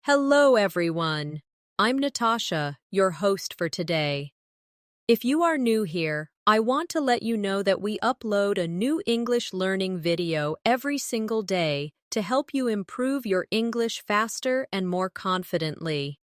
Hello, everyone. I'm Natasha, your host for today. If you are new here, I want to let you know that we upload a new English learning video every single day to help you improve your English faster and more confidently.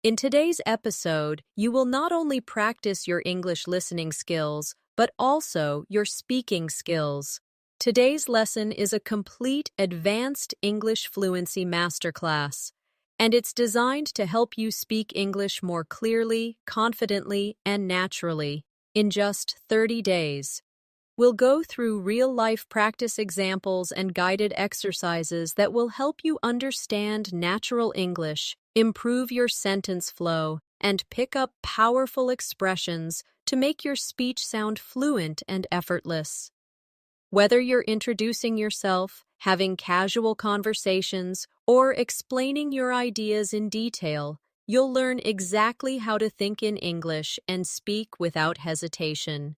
In today's episode, you will not only practice your English listening skills, but also your speaking skills. Today's lesson is a complete advanced English fluency masterclass, and it's designed to help you speak English more clearly, confidently, and naturally in just 30 days. We'll go through real-life practice examples and guided exercises that will help you understand natural English, improve your sentence flow, and pick up powerful expressions to make your speech sound fluent and effortless. Whether you're introducing yourself, having casual conversations, or explaining your ideas in detail, you'll learn exactly how to think in English and speak without hesitation.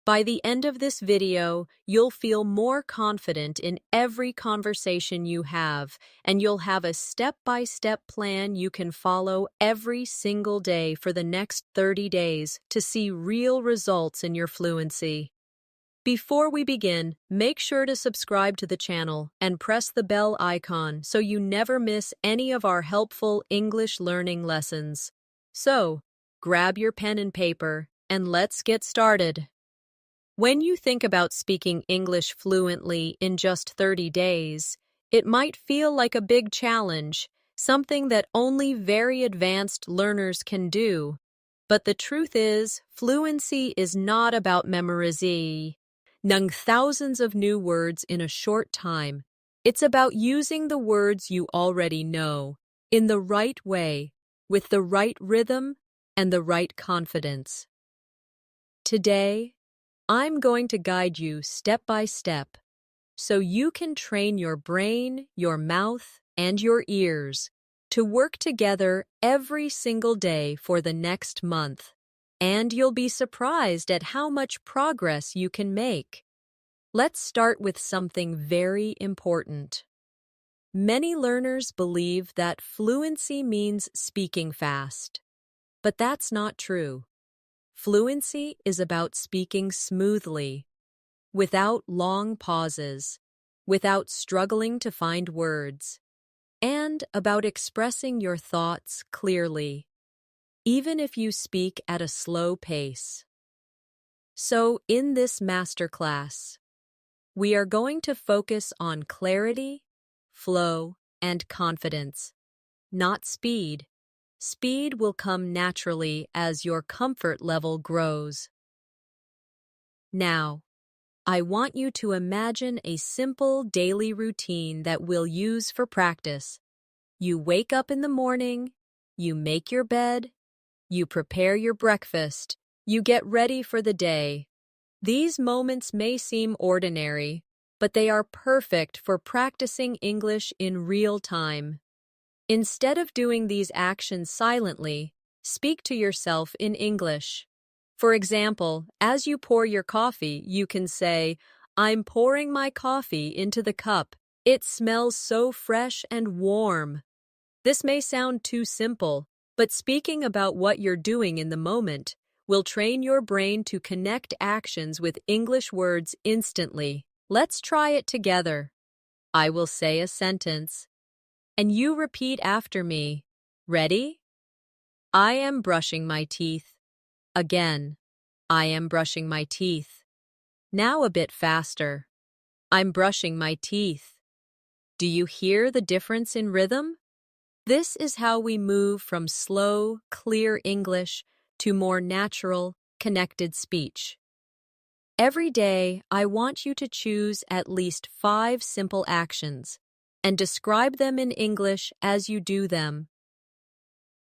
By the end of this video, you'll feel more confident in every conversation you have, and you'll have a step-by-step plan you can follow every single day for the next 30 days to see real results in your fluency. Before we begin, make sure to subscribe to the channel and press the bell icon so you never miss any of our helpful English learning lessons. So, grab your pen and paper, and let's get started. When you think about speaking English fluently in just 30 days, it might feel like a big challenge, something that only very advanced learners can do. But the truth is, fluency is not about memorizing thousands of new words in a short time. It's about using the words you already know in the right way, with the right rhythm and the right confidence. Today, I'm going to guide you step by step so you can train your brain, your mouth, and your ears to work together every single day for the next month. And you'll be surprised at how much progress you can make. Let's start with something very important. Many learners believe that fluency means speaking fast, but that's not true. Fluency is about speaking smoothly, without long pauses, without struggling to find words, and about expressing your thoughts clearly, even if you speak at a slow pace. So, in this masterclass, we are going to focus on clarity, flow, and confidence, not speed. Speed will come naturally as your comfort level grows. Now, I want you to imagine a simple daily routine that we'll use for practice. You wake up in the morning, you make your bed, you prepare your breakfast, you get ready for the day. These moments may seem ordinary, but they are perfect for practicing English in real time. Instead of doing these actions silently, speak to yourself in English. For example, as you pour your coffee, you can say, "I'm pouring my coffee into the cup. It smells so fresh and warm." This may sound too simple, but speaking about what you're doing in the moment will train your brain to connect actions with English words instantly. Let's try it together. I will say a sentence, and you repeat after me. Ready? I am brushing my teeth. Again, I am brushing my teeth. Now a bit faster. I'm brushing my teeth. Do you hear the difference in rhythm? This is how we move from slow, clear English to more natural, connected speech. Every day, I want you to choose at least 5 simple actions and describe them in English as you do them.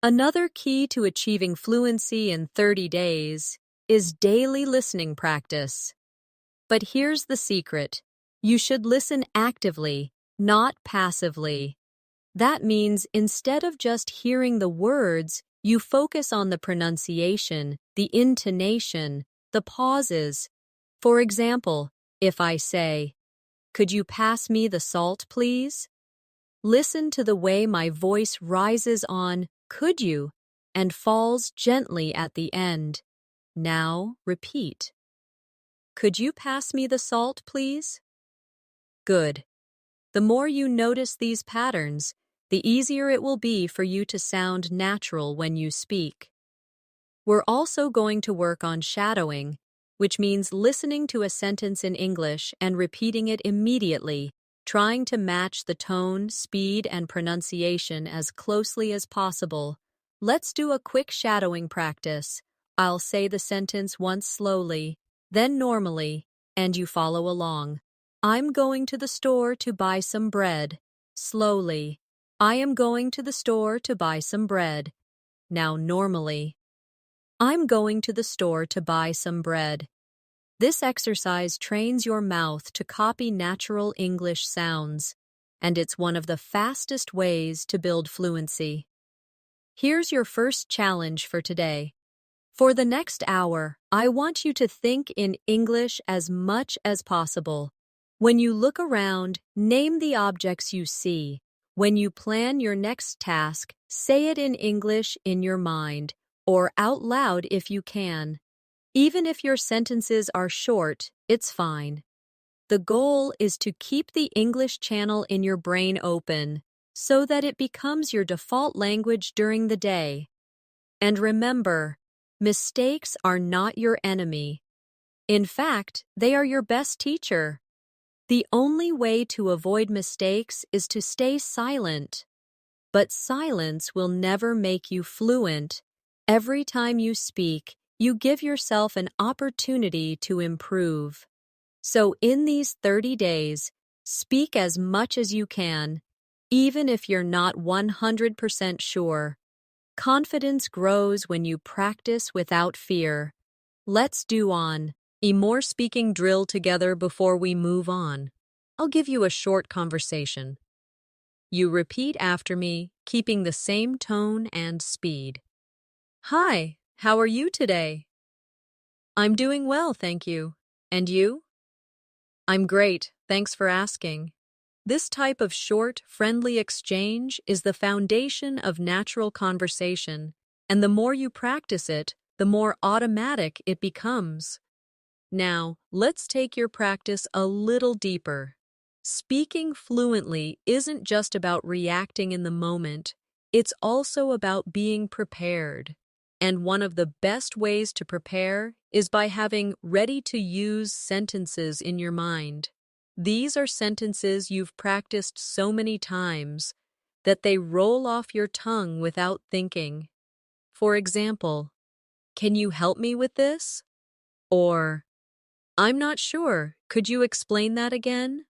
Another key to achieving fluency in 30 days is daily listening practice. But here's the secret. You should listen actively, not passively. That means instead of just hearing the words, you focus on the pronunciation, the intonation, the pauses. For example, if I say, "Could you pass me the salt, please?" Listen to the way my voice rises on "could you" and falls gently at the end. Now repeat. Could you pass me the salt, please? Good. The more you notice these patterns, the easier it will be for you to sound natural when you speak. We're also going to work on shadowing, which means listening to a sentence in English and repeating it immediately, trying to match the tone, speed, and pronunciation as closely as possible. Let's do a quick shadowing practice. I'll say the sentence once slowly, then normally, and you follow along. I'm going to the store to buy some bread. Slowly. I am going to the store to buy some bread. Now normally. I'm going to the store to buy some bread. This exercise trains your mouth to copy natural English sounds, and it's one of the fastest ways to build fluency. Here's your first challenge for today. For the next hour, I want you to think in English as much as possible. When you look around, name the objects you see. When you plan your next task, say it in English in your mind, or out loud if you can. Even if your sentences are short, it's fine. The goal is to keep the English channel in your brain open so that it becomes your default language during the day. And remember, mistakes are not your enemy. In fact, they are your best teacher. The only way to avoid mistakes is to stay silent. But silence will never make you fluent. Every time you speak, you give yourself an opportunity to improve. So in these 30 days, speak as much as you can, even if you're not 100% sure. Confidence grows when you practice without fear. Let's do a more speaking drill together before we move on. I'll give you a short conversation. You repeat after me, keeping the same tone and speed. Hi, how are you today? I'm doing well, thank you. And you? I'm great, thanks for asking. This type of short, friendly exchange is the foundation of natural conversation, and the more you practice it, the more automatic it becomes. Now, let's take your practice a little deeper. Speaking fluently isn't just about reacting in the moment, it's also about being prepared. And one of the best ways to prepare is by having ready-to-use sentences in your mind. These are sentences you've practiced so many times that they roll off your tongue without thinking. For example, can you help me with this? Or, I'm not sure, could you explain that again?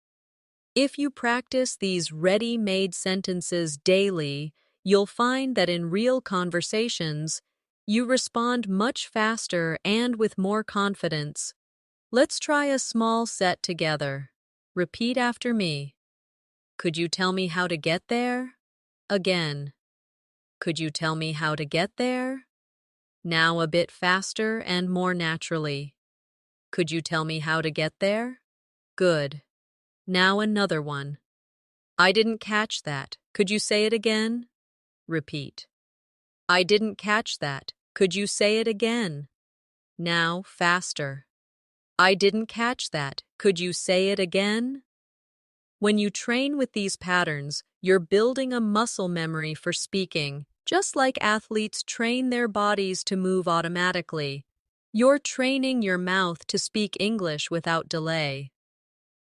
If you practice these ready-made sentences daily, you'll find that in real conversations, you respond much faster and with more confidence. Let's try a small set together. Repeat after me. Could you tell me how to get there? Again. Could you tell me how to get there? Now a bit faster and more naturally. Could you tell me how to get there? Good. Now another one. I didn't catch that. Could you say it again? Repeat. I didn't catch that. Could you say it again? Now faster. I didn't catch that. Could you say it again? When you train with these patterns, you're building a muscle memory for speaking, just like athletes train their bodies to move automatically. You're training your mouth to speak English without delay.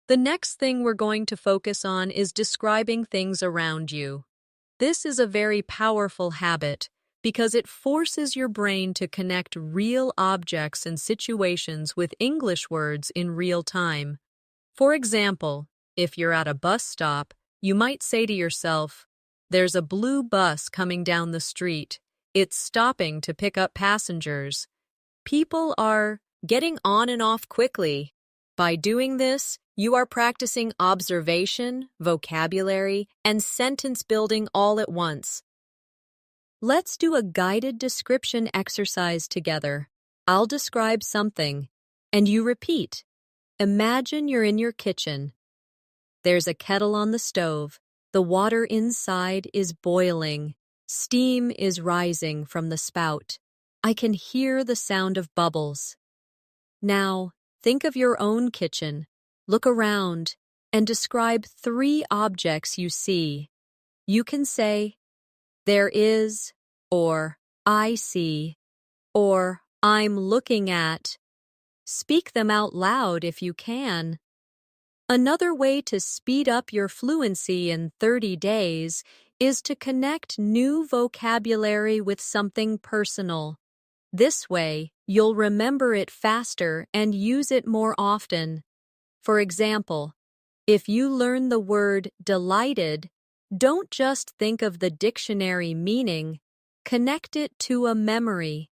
The next thing we're going to focus on is describing things around you. This is a very powerful habit because it forces your brain to connect real objects and situations with English words in real time. For example, if you're at a bus stop, you might say to yourself, "There's a blue bus coming down the street. It's stopping to pick up passengers." People are getting on and off quickly. By doing this, you are practicing observation, vocabulary, and sentence building all at once. Let's do a guided description exercise together. I'll describe something, and you repeat. Imagine you're in your kitchen. There's a kettle on the stove. The water inside is boiling. Steam is rising from the spout. I can hear the sound of bubbles. Now, think of your own kitchen. Look around and describe 3 objects you see. You can say, there is, or I see, or I'm looking at. Speak them out loud if you can. Another way to speed up your fluency in 30 days is to connect new vocabulary with something personal. This way, you'll remember it faster and use it more often. For example, if you learn the word delighted, don't just think of the dictionary meaning, connect it to a memory.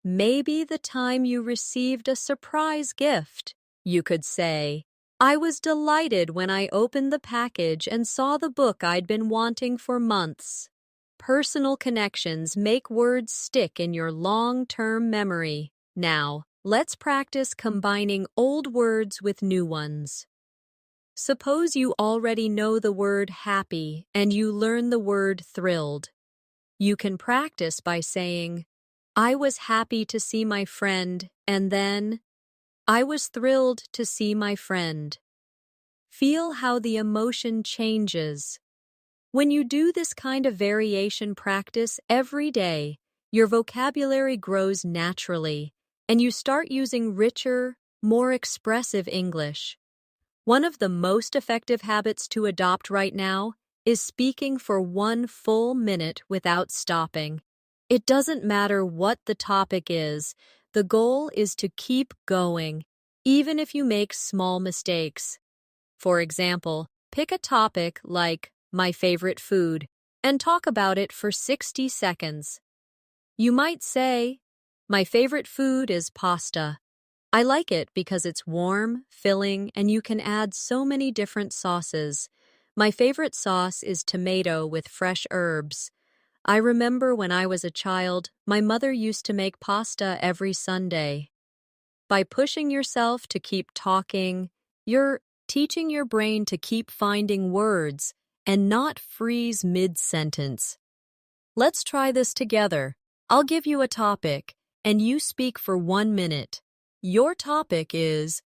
Maybe the time you received a surprise gift. You could say, I was delighted when I opened the package and saw the book I'd been wanting for months. Personal connections make words stick in your long-term memory. Now, let's practice combining old words with new ones. Suppose you already know the word happy and you learn the word thrilled. You can practice by saying, I was happy to see my friend, and then, I was thrilled to see my friend. Feel how the emotion changes. When you do this kind of variation practice every day, your vocabulary grows naturally, and you start using richer, more expressive English. One of the most effective habits to adopt right now is speaking for 1 full minute without stopping. It doesn't matter what the topic is, the goal is to keep going, even if you make small mistakes. For example, pick a topic like my favorite food and talk about it for 60 seconds. You might say, my favorite food is pasta. I like it because it's warm, filling, and you can add so many different sauces. My favorite sauce is tomato with fresh herbs. I remember when I was a child, my mother used to make pasta every Sunday. By pushing yourself to keep talking, you're teaching your brain to keep finding words and not freeze mid-sentence. Let's try this together. I'll give you a topic, and you speak for 1 minute. Your topic is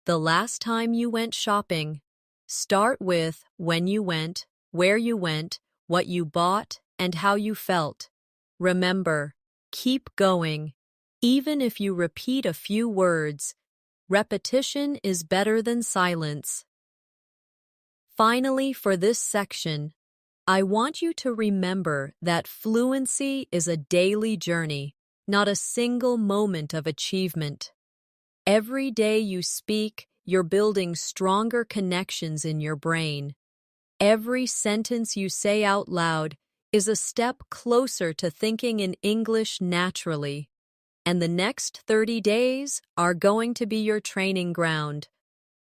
the last time you went shopping. Start with when you went, where you went, what you bought, and how you felt. Remember, keep going. Even if you repeat a few words, repetition is better than silence. Finally, for this section, I want you to remember that fluency is a daily journey, not a single moment of achievement. Every day you speak, you're building stronger connections in your brain. Every sentence you say out loud is a step closer to thinking in English naturally. And the next 30 days are going to be your training ground.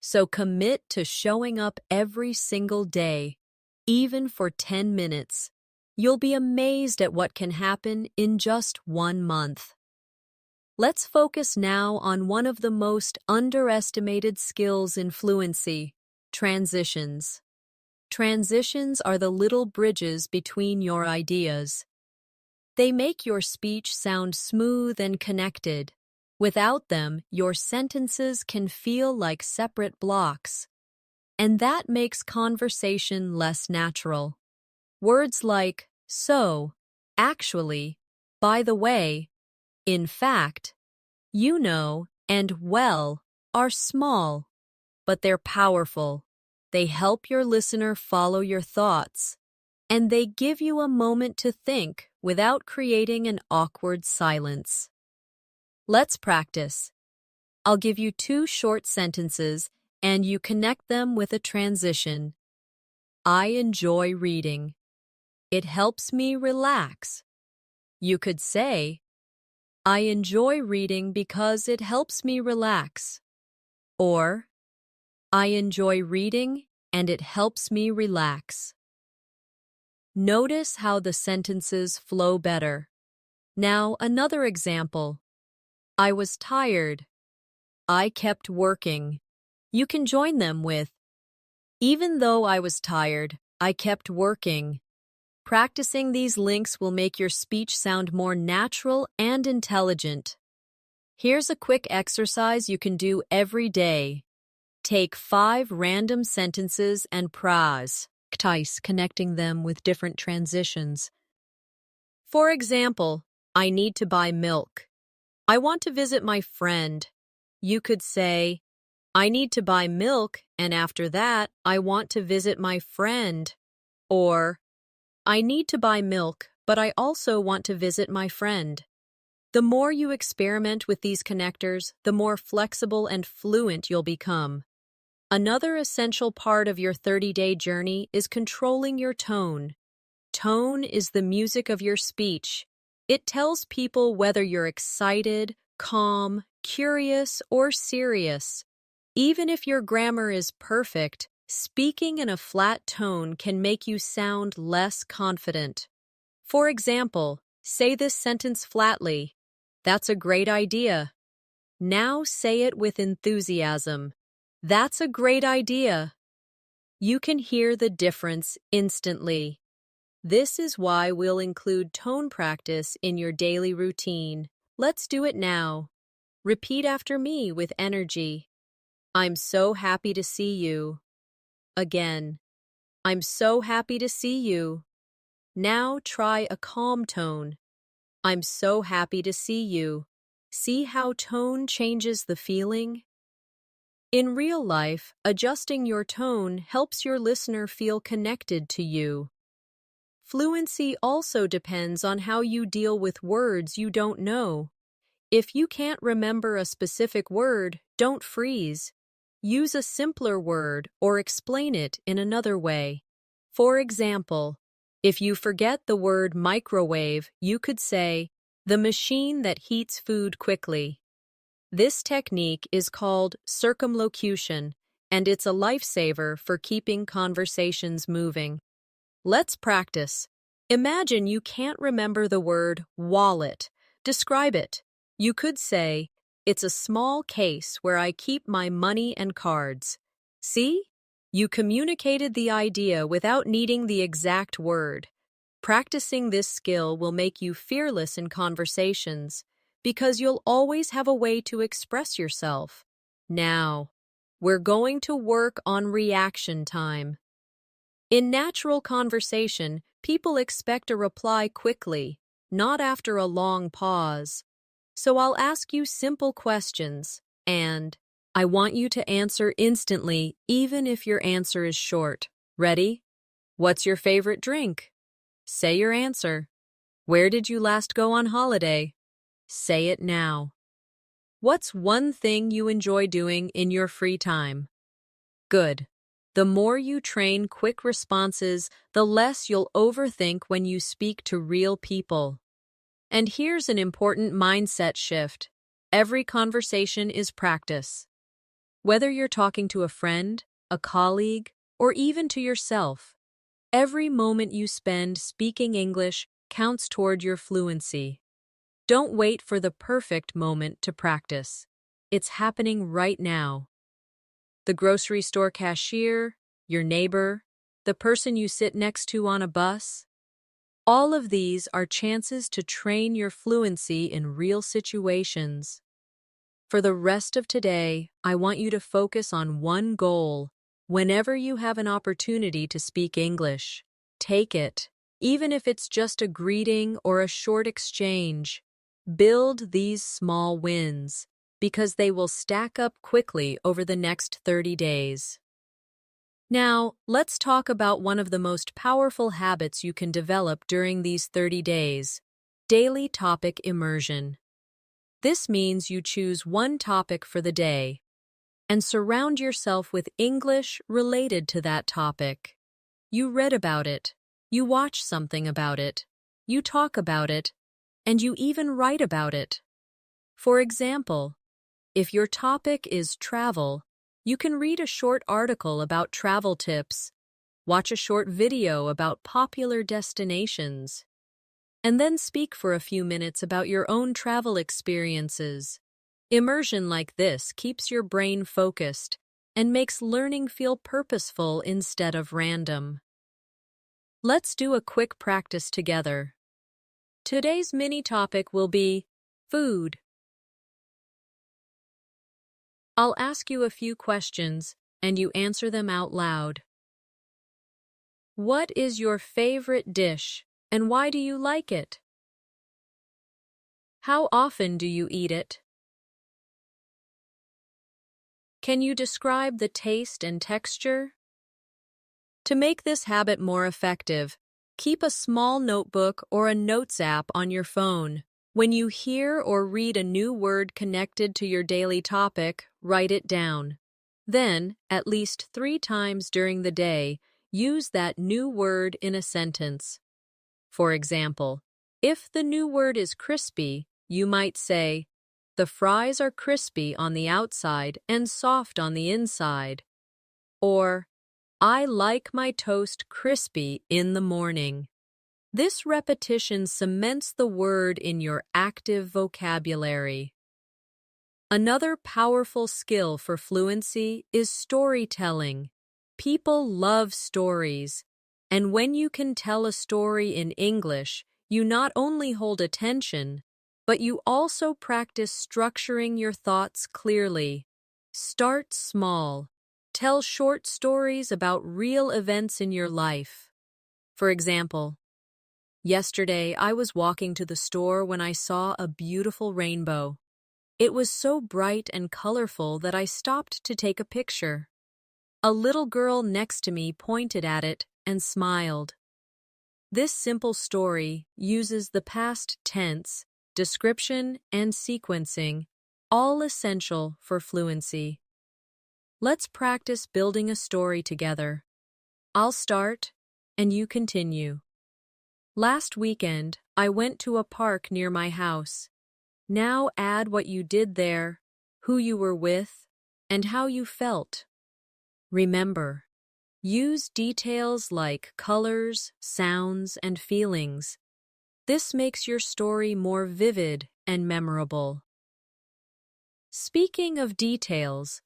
So commit to showing up every single day, even for 10 minutes. You'll be amazed at what can happen in just 1 month. Let's focus now on one of the most underestimated skills in fluency, transitions. Transitions are the little bridges between your ideas. They make your speech sound smooth and connected. Without them, your sentences can feel like separate blocks. And that makes conversation less natural. Words like so, actually, by the way, in fact, you know, and well are small, but they're powerful. They help your listener follow your thoughts, and they give you a moment to think without creating an awkward silence. Let's practice. I'll give you 2 short sentences, and you connect them with a transition. I enjoy reading. It helps me relax. You could say, I enjoy reading because it helps me relax. Or, I enjoy reading and it helps me relax. Notice how the sentences flow better. Now, another example. I was tired. I kept working. You can join them with, even though I was tired, I kept working. Practicing these links will make your speech sound more natural and intelligent. Here's a quick exercise you can do every day. Take 5 random sentences and practice connecting them with different transitions. For example, I need to buy milk. I want to visit my friend. You could say, I need to buy milk, and after that, I want to visit my friend. Or, I need to buy milk, but I also want to visit my friend. The more you experiment with these connectors, the more flexible and fluent you'll become. Another essential part of your 30-day journey is controlling your tone. Tone is the music of your speech. It tells people whether you're excited, calm, curious, or serious. Even if your grammar is perfect, speaking in a flat tone can make you sound less confident. For example, say this sentence flatly. That's a great idea. Now say it with enthusiasm. That's a great idea. You can hear the difference instantly. This is why we'll include tone practice in your daily routine. Let's do it now. Repeat after me with energy. I'm so happy to see you. Again. I'm so happy to see you. Now try a calm tone. I'm so happy to see you. See how tone changes the feeling? In real life, adjusting your tone helps your listener feel connected to you. Fluency also depends on how you deal with words you don't know. If you can't remember a specific word, don't freeze. Use a simpler word or explain it in another way. For example, if you forget the word microwave, you could say, the machine that heats food quickly. This technique is called circumlocution, and it's a lifesaver for keeping conversations moving. Let's practice. Imagine you can't remember the word wallet. Describe it. You could say, it's a small case where I keep my money and cards. See? You communicated the idea without needing the exact word. Practicing this skill will make you fearless in conversations because you'll always have a way to express yourself. Now, we're going to work on reaction time. In natural conversation, people expect a reply quickly, not after a long pause. So I'll ask you simple questions, and I want you to answer instantly, even if your answer is short. Ready? What's your favorite drink? Say your answer. Where did you last go on holiday? Say it now. What's one thing you enjoy doing in your free time? Good. The more you train quick responses, the less you'll overthink when you speak to real people. And here's an important mindset shift. Every conversation is practice. Whether you're talking to a friend, a colleague, or even to yourself, every moment you spend speaking English counts toward your fluency. Don't wait for the perfect moment to practice. It's happening right now. The grocery store cashier, your neighbor, the person you sit next to on a bus. All of these are chances to train your fluency in real situations. For the rest of today, I want you to focus on one goal. Whenever you have an opportunity to speak English, take it, even if it's just a greeting or a short exchange. Build these small wins, because they will stack up quickly over the next 30 days. Now, let's talk about one of the most powerful habits you can develop during these 30 days: daily topic immersion. This means you choose one topic for the day and surround yourself with English related to that topic. You read about it, you watch something about it, you talk about it, and you even write about it. For example, if your topic is travel, you can read a short article about travel tips, watch a short video about popular destinations, and then speak for a few minutes about your own travel experiences. Immersion like this keeps your brain focused and makes learning feel purposeful instead of random. Let's do a quick practice together. Today's mini topic will be food. I'll ask you a few questions, and you answer them out loud. What is your favorite dish, and why do you like it? How often do you eat it? Can you describe the taste and texture? To make this habit more effective, keep a small notebook or a notes app on your phone. When you hear or read a new word connected to your daily topic, write it down. Then, at least 3 times during the day, use that new word in a sentence. For example, if the new word is crispy, you might say, "The fries are crispy on the outside and soft on the inside." Or, "I like my toast crispy in the morning." This repetition cements the word in your active vocabulary. Another powerful skill for fluency is storytelling. People love stories, and when you can tell a story in English, you not only hold attention, but you also practice structuring your thoughts clearly. Start small. Tell short stories about real events in your life. For example, yesterday I was walking to the store when I saw a beautiful rainbow. It was so bright and colorful that I stopped to take a picture. A little girl next to me pointed at it and smiled. This simple story uses the past tense, description, and sequencing, all essential for fluency. Let's practice building a story together. I'll start, and you continue. Last weekend, I went to a park near my house. Now add what you did there, who you were with, and how you felt. Remember, use details like colors, sounds, and feelings. This makes your story more vivid and memorable. Speaking of details,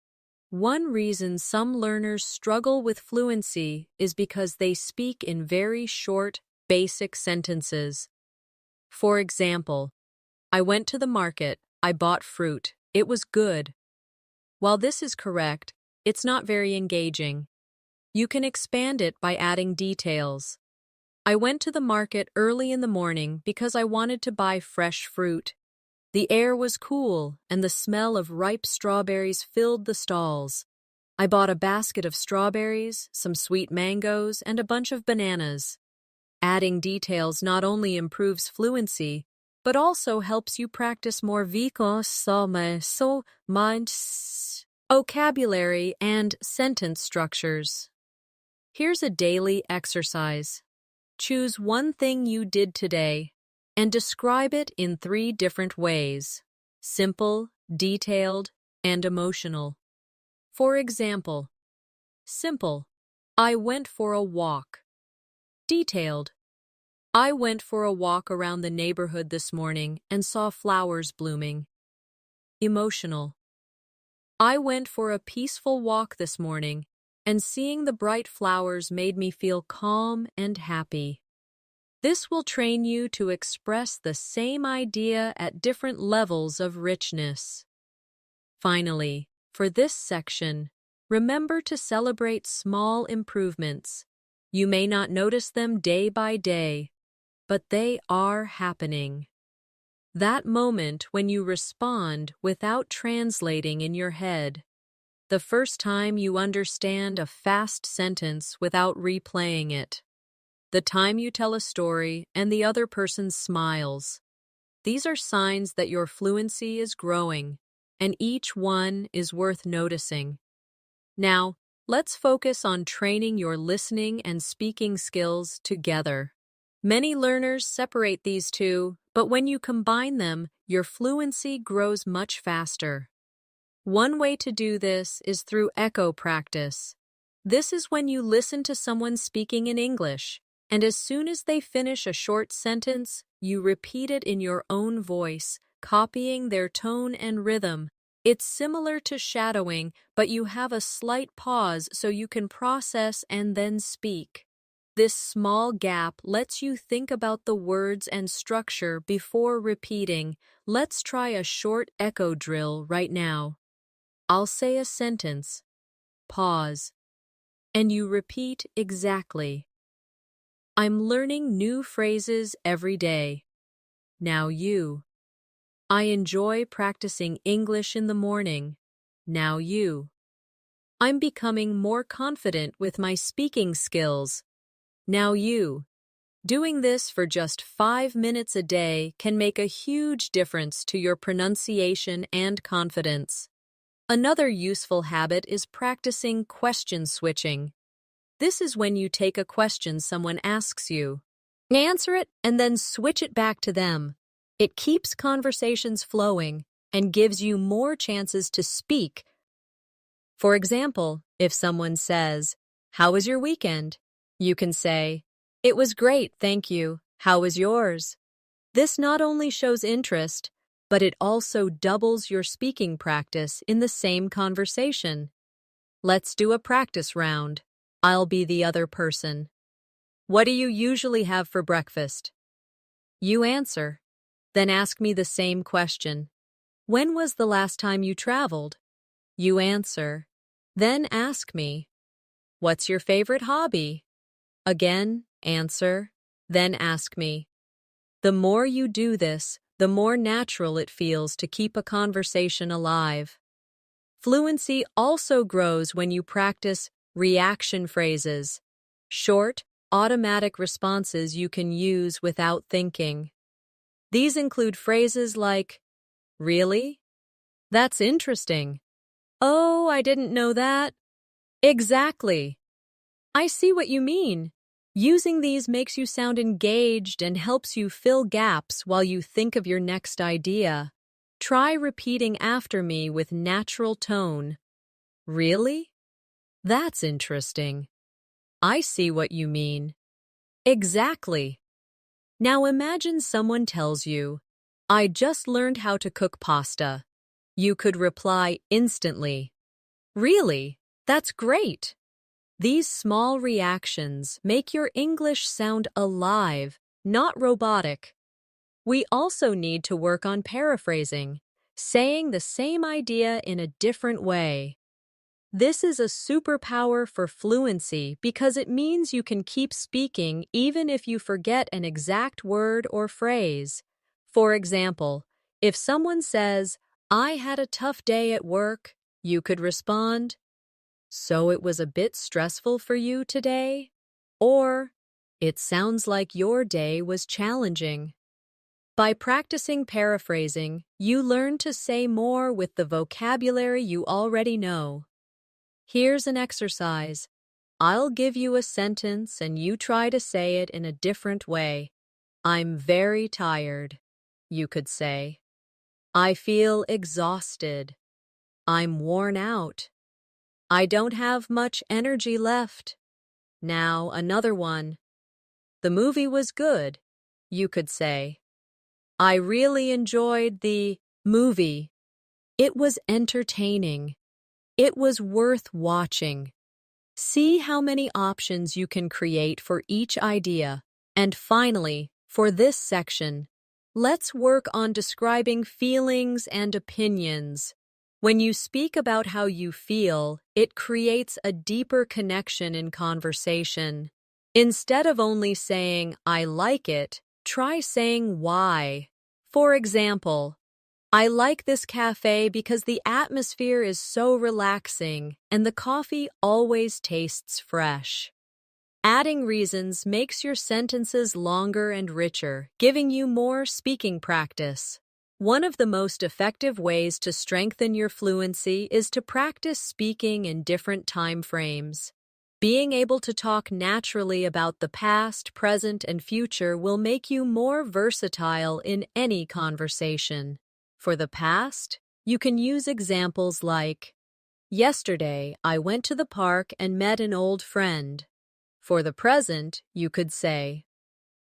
one reason some learners struggle with fluency is because they speak in very short, basic sentences. For example, "I went to the market, I bought fruit, it was good." While this is correct, it's not very engaging. You can expand it by adding details. "I went to the market early in the morning because I wanted to buy fresh fruit. The air was cool, and the smell of ripe strawberries filled the stalls. I bought a basket of strawberries, some sweet mangoes, and a bunch of bananas." Adding details not only improves fluency, but also helps you practice more vocabulary and sentence structures. Here's a daily exercise. Choose one thing you did today and describe it in 3 different ways: simple, detailed, and emotional. For example, simple, "I went for a walk." Detailed, "I went for a walk around the neighborhood this morning and saw flowers blooming." Emotional, "I went for a peaceful walk this morning, and seeing the bright flowers made me feel calm and happy." This will train you to express the same idea at different levels of richness. Finally, for this section, remember to celebrate small improvements. You may not notice them day by day, but they are happening. That moment when you respond without translating in your head. The first time you understand a fast sentence without replaying it. The time you tell a story and the other person smiles. These are signs that your fluency is growing, and each one is worth noticing. Now, let's focus on training your listening and speaking skills together. Many learners separate these two, but when you combine them, your fluency grows much faster. One way to do this is through echo practice. This is when you listen to someone speaking in English, and as soon as they finish a short sentence, you repeat it in your own voice, copying their tone and rhythm. It's similar to shadowing, but you have a slight pause so you can process and then speak. This small gap lets you think about the words and structure before repeating. Let's try a short echo drill right now. I'll say a sentence, pause, and you repeat exactly. I'm learning new phrases every day. Now you. I enjoy practicing English in the morning. Now you. I'm becoming more confident with my speaking skills. Now you. Doing this for just 5 minutes a day can make a huge difference to your pronunciation and confidence. Another useful habit is practicing question switching. This is when you take a question someone asks you, answer it, and then switch it back to them. It keeps conversations flowing and gives you more chances to speak. For example, if someone says, "How was your weekend?" you can say, "It was great, thank you. How was yours?" This not only shows interest, but it also doubles your speaking practice in the same conversation. Let's do a practice round. I'll be the other person. What do you usually have for breakfast? You answer. Then ask me the same question. When was the last time you traveled? You answer. Then ask me. What's your favorite hobby? Again, answer. Then ask me. The more you do this, the more natural it feels to keep a conversation alive. Fluency also grows when you practice reaction phrases, short, automatic responses you can use without thinking. These include phrases like, "Really? That's interesting. Oh, I didn't know that." Exactly. I see what you mean. Using these makes you sound engaged and helps you fill gaps while you think of your next idea. Try repeating after me with natural tone. Really? That's interesting. I see what you mean. Exactly. Now imagine someone tells you, "I just learned how to cook pasta." You could reply instantly, "Really? That's great." These small reactions make your English sound alive, not robotic. We also need to work on paraphrasing, saying the same idea in a different way. This is a superpower for fluency because it means you can keep speaking even if you forget an exact word or phrase. For example, if someone says, "I had a tough day at work," you could respond, "So it was a bit stressful for you today?" Or, "It sounds like your day was challenging." By practicing paraphrasing, you learn to say more with the vocabulary you already know. Here's an exercise. I'll give you a sentence and you try to say it in a different way. I'm very tired, you could say. I feel exhausted. I'm worn out. I don't have much energy left. Now another one. The movie was good, you could say. I really enjoyed the movie. It was entertaining. It was worth watching. See how many options you can create for each idea. And finally, for this section, let's work on describing feelings and opinions. When you speak about how you feel, it creates a deeper connection in conversation. Instead of only saying, "I like it," try saying why. For example, "I like this cafe because the atmosphere is so relaxing and the coffee always tastes fresh." Adding reasons makes your sentences longer and richer, giving you more speaking practice. One of the most effective ways to strengthen your fluency is to practice speaking in different time frames. Being able to talk naturally about the past, present, and future will make you more versatile in any conversation. For the past, you can use examples like, "Yesterday, I went to the park and met an old friend." For the present, you could say,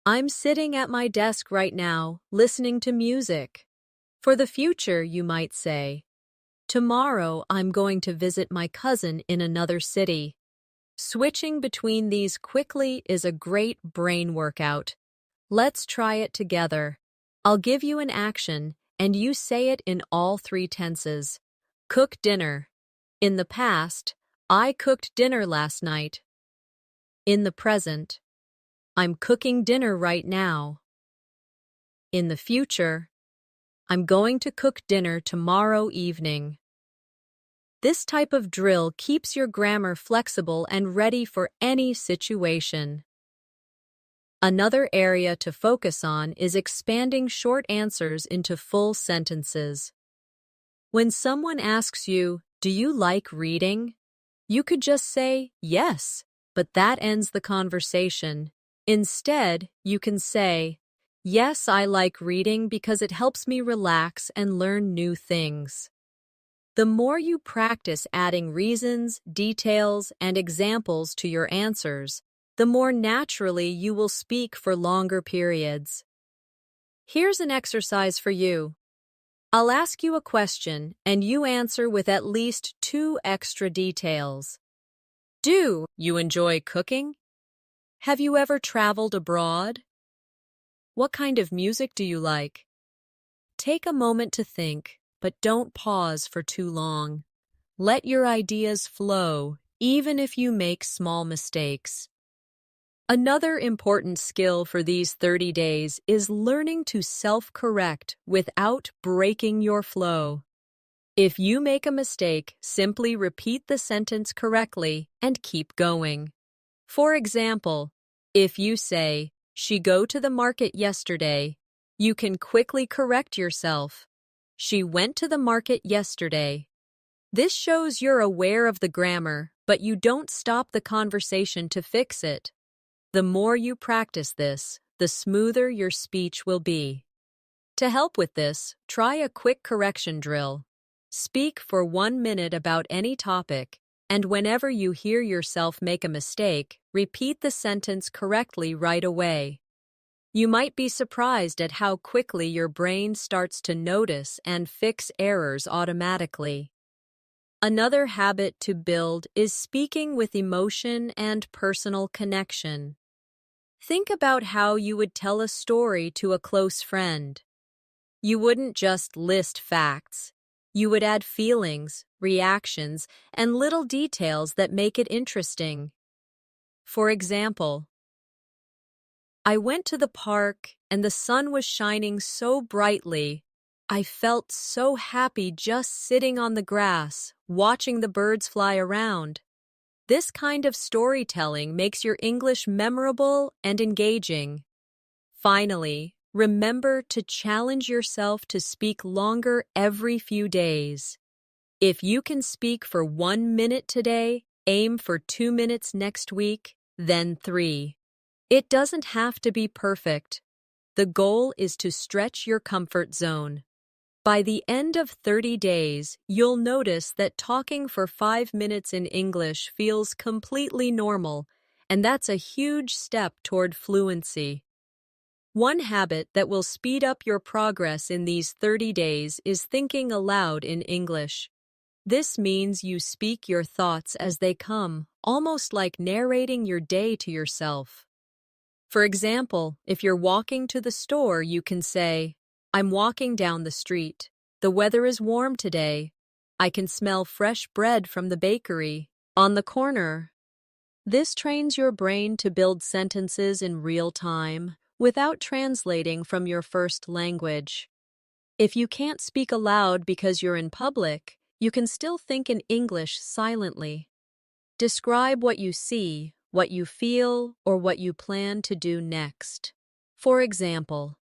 "I'm sitting at my desk right now, listening to music." For the future, you might say, "Tomorrow, I'm going to visit my cousin in another city." Switching between these quickly is a great brain workout. Let's try it together. I'll give you an action, and you say it in all three tenses. Cook dinner. In the past, I cooked dinner last night. In the present, I'm cooking dinner right now. In the future, I'm going to cook dinner tomorrow evening. This type of drill keeps your grammar flexible and ready for any situation. Another area to focus on is expanding short answers into full sentences. When someone asks you, "Do you like reading?" you could just say, "Yes," but that ends the conversation. Instead, you can say, "Yes, I like reading because it helps me relax and learn new things." The more you practice adding reasons, details, and examples to your answers, the more naturally you will speak for longer periods. Here's an exercise for you. I'll ask you a question, and you answer with at least 2 extra details. Do you enjoy cooking? Have you ever traveled abroad? What kind of music do you like? Take a moment to think, but don't pause for too long. Let your ideas flow, even if you make small mistakes. Another important skill for these 30 days is learning to self-correct without breaking your flow. If you make a mistake, simply repeat the sentence correctly and keep going. For example, if you say, "She go to the market yesterday," you can quickly correct yourself. "She went to the market yesterday." This shows you're aware of the grammar, but you don't stop the conversation to fix it. The more you practice this, the smoother your speech will be. To help with this, try a quick correction drill. Speak for 1 minute about any topic, and whenever you hear yourself make a mistake, repeat the sentence correctly right away. You might be surprised at how quickly your brain starts to notice and fix errors automatically. Another habit to build is speaking with emotion and personal connection. Think about how you would tell a story to a close friend. You wouldn't just list facts. You would add feelings, reactions, and little details that make it interesting. For example, "I went to the park and the sun was shining so brightly. I felt so happy just sitting on the grass, watching the birds fly around." This kind of storytelling makes your English memorable and engaging. Finally, remember to challenge yourself to speak longer every few days. If you can speak for 1 minute today, aim for 2 minutes next week, then 3. It doesn't have to be perfect. The goal is to stretch your comfort zone. By the end of 30 days, you'll notice that talking for 5 minutes in English feels completely normal, and that's a huge step toward fluency. One habit that will speed up your progress in these 30 days is thinking aloud in English. This means you speak your thoughts as they come, almost like narrating your day to yourself. For example, if you're walking to the store, you can say, "I'm walking down the street. The weather is warm today. I can smell fresh bread from the bakery on the corner." This trains your brain to build sentences in real time without translating from your first language. If you can't speak aloud because you're in public, you can still think in English silently. Describe what you see, what you feel, or what you plan to do next. For example,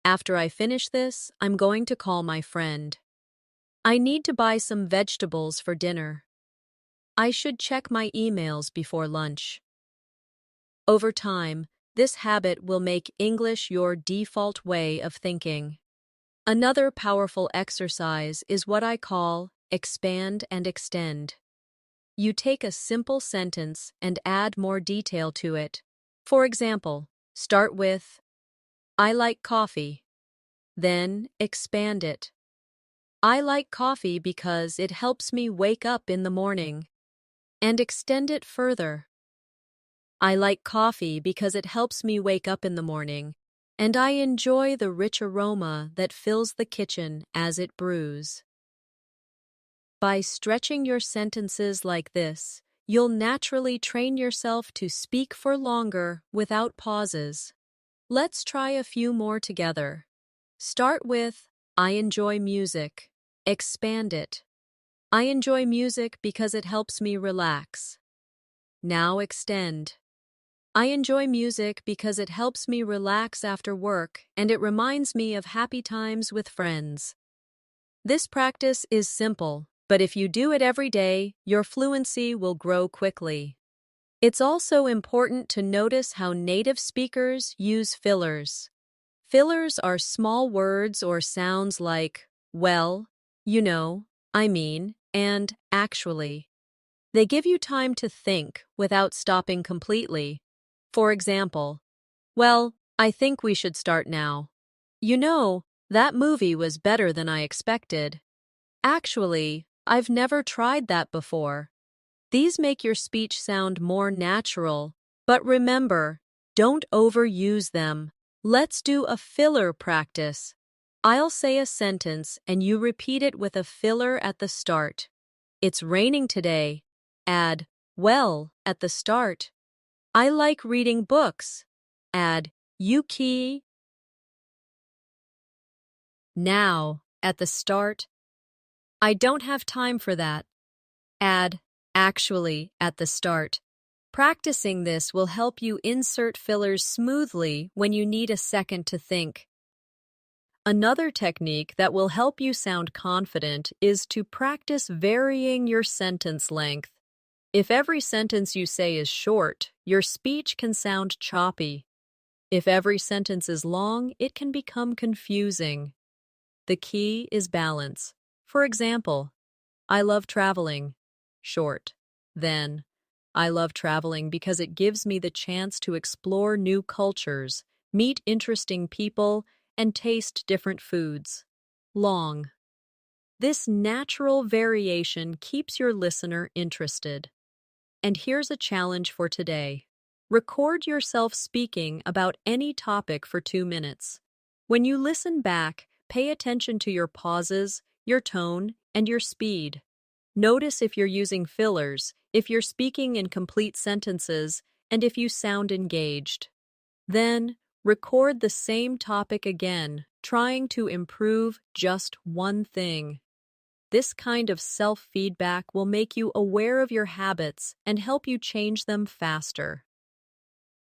"After I finish this, I'm going to call my friend. I need to buy some vegetables for dinner. I should check my emails before lunch." Over time, this habit will make English your default way of thinking. Another powerful exercise is what I call expand and extend. You take a simple sentence and add more detail to it. For example, start with, "I like coffee." Then expand it. "I like coffee because it helps me wake up in the morning." and extend it further. I like coffee because it helps me wake up in the morning, and I enjoy the rich aroma that fills the kitchen as it brews. By stretching your sentences like this, you'll naturally train yourself to speak for longer without pauses. Let's try a few more together. Start with, I enjoy music. Expand it. I enjoy music because it helps me relax. Now extend. I enjoy music because it helps me relax after work and it reminds me of happy times with friends. This practice is simple, but if you do it every day, your fluency will grow quickly. It's also important to notice how native speakers use fillers. Fillers are small words or sounds like, well, you know, I mean, and actually. They give you time to think without stopping completely. For example, well, I think we should start now. You know, that movie was better than I expected. Actually, I've never tried that before. These make your speech sound more natural, but remember, don't overuse them. Let's do a filler practice. I'll say a sentence and you repeat it with a filler at the start. It's raining today. Add, well, at the start. I like reading books. Add, Yuki. Now, at the start. I don't have time for that. Add, actually, at the start. Practicing this will help you insert fillers smoothly when you need a second to think. Another technique that will help you sound confident is to practice varying your sentence length. If every sentence you say is short, your speech can sound choppy. If every sentence is long, it can become confusing. The key is balance. For example, I love traveling. Short. Then, I love traveling because it gives me the chance to explore new cultures, meet interesting people, and taste different foods. Long. This natural variation keeps your listener interested. And here's a challenge for today. Record yourself speaking about any topic for 2 minutes. When you listen back, pay attention to your pauses, your tone, and your speed. Notice if you're using fillers, if you're speaking in complete sentences, and if you sound engaged. Then, record the same topic again, trying to improve just one thing. This kind of self-feedback will make you aware of your habits and help you change them faster.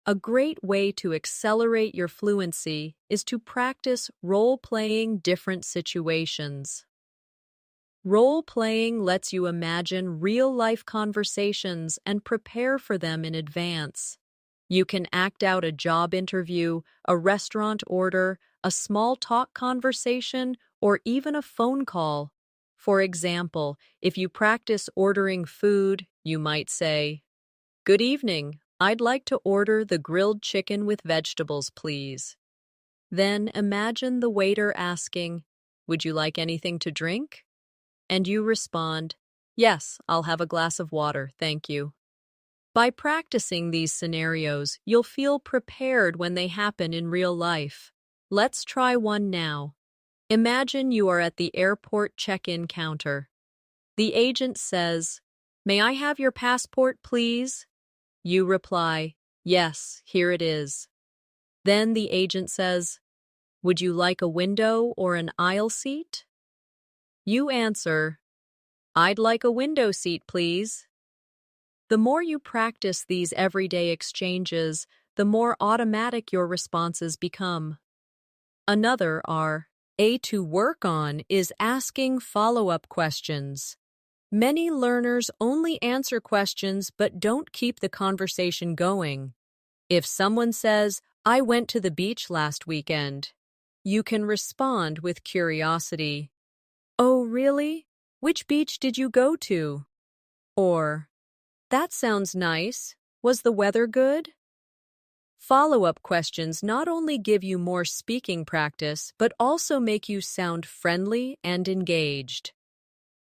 A great way to accelerate your fluency is to practice role-playing different situations. Role-playing lets you imagine real-life conversations and prepare for them in advance. You can act out a job interview, a restaurant order, a small talk conversation, or even a phone call. For example, if you practice ordering food, you might say, "Good evening, I'd like to order the grilled chicken with vegetables, please." Then imagine the waiter asking, "Would you like anything to drink?" And you respond, "Yes, I'll have a glass of water, thank you." By practicing these scenarios, you'll feel prepared when they happen in real life. Let's try one now. Imagine you are at the airport check-in counter. The agent says, "May I have your passport, please?" You reply, "Yes, here it is." Then the agent says, "Would you like a window or an aisle seat?" You answer, "I'd like a window seat, please." The more you practice these everyday exchanges, the more automatic your responses become. Another to work on is asking follow-up questions. Many learners only answer questions but don't keep the conversation going. If someone says, "I went to the beach last weekend," you can respond with curiosity. "Oh, really? Which beach did you go to?" Or, "That sounds nice. Was the weather good?" Follow-up questions not only give you more speaking practice, but also make you sound friendly and engaged.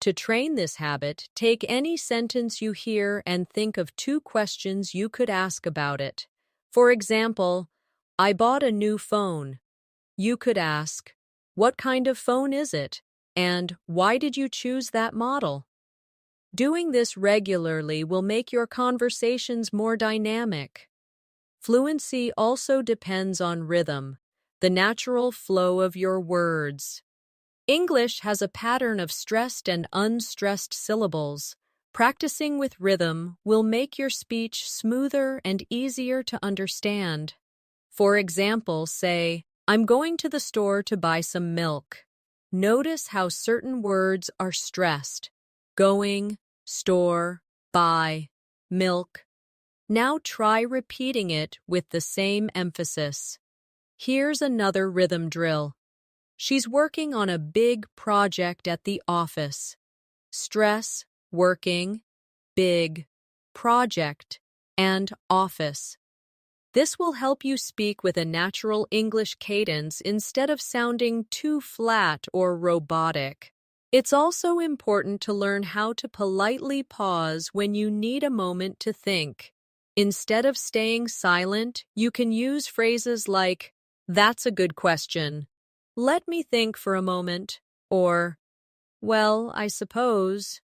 To train this habit, take any sentence you hear and think of 2 questions you could ask about it. For example, I bought a new phone. You could ask, what kind of phone is it? And why did you choose that model? Doing this regularly will make your conversations more dynamic. Fluency also depends on rhythm, the natural flow of your words. English has a pattern of stressed and unstressed syllables. Practicing with rhythm will make your speech smoother and easier to understand. For example, say, I'm going to the store to buy some milk. Notice how certain words are stressed. Going, store, buy, milk. Now try repeating it with the same emphasis. Here's another rhythm drill. She's working on a big project at the office. Stress, working, big, project, and office. This will help you speak with a natural English cadence instead of sounding too flat or robotic. It's also important to learn how to politely pause when you need a moment to think. Instead of staying silent, you can use phrases like, "That's a good question. Let me think for a moment," or, "Well, I suppose."